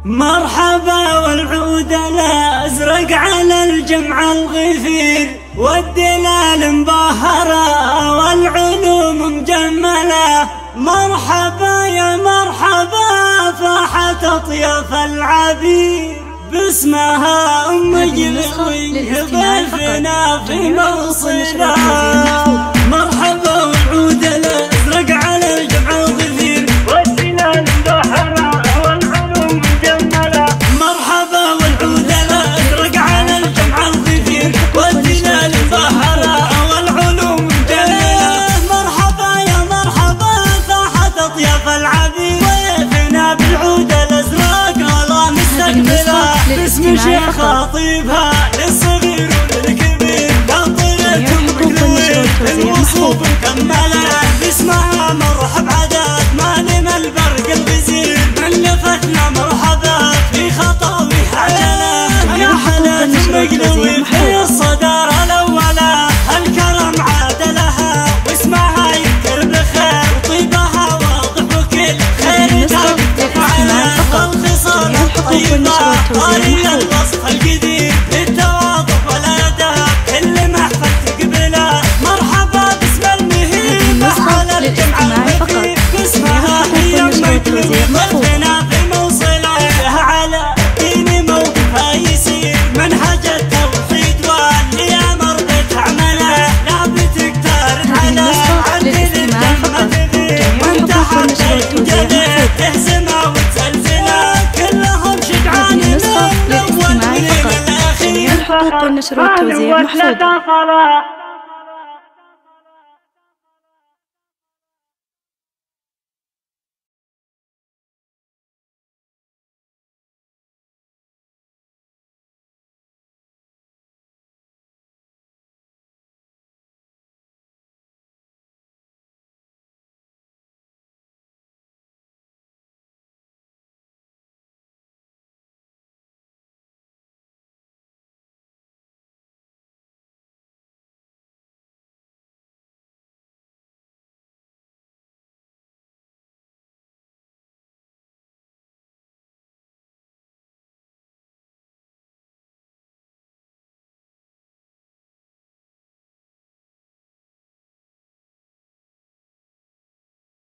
مرحبا والعود الأزرق على الجمع الغفير، والدلال مبهرة والعلوم مجملة. مرحبا يا مرحبا فاحت أطياف العبير، باسمها يلويه ضيفنا في موصله. مرحبا والعود الأزرق على الجمع الغفير، والدلال مبهرة والعلوم مجملة. مرحبا والعود الأزرق على الجمع الغفير، والدلال مبهرة والعلوم مجملة. مرحبا يا مرحبا فاحت أطياف العبير، ضيفنا بالعود الأزرق الله مستقبله. باسم شيخ خطيبها للصغير وللكبير، باطلتهم مقلوين الوصوف مكملة. باسمها مرحب عدد ما نم البرق الغزير، من لفتنا مرحبا في خطاوي حلالة. يا حلا مقلوي في الصدارة الأولى، الكرم عاد لها واسمها يذكر بخير، وطيبها واضح وكل خير تفعله. الخصال الطيبة طاري الوصف القدير، للتواضع والأدب كل محفل تقبله. مرحبا باسم المهيب على الجمع الغفير، باسمها هي مقلوب ضيفنا في موصله. على دين موقفها يسير منهج التوحيد والأمر بتعمله، لا بتقترب على عدل الدم تثير، وانت حقك جديد تهزمه وتزلزله. كلهم شجعان من الأول والأخير، حقوق النشر والتوزيع محفوظة.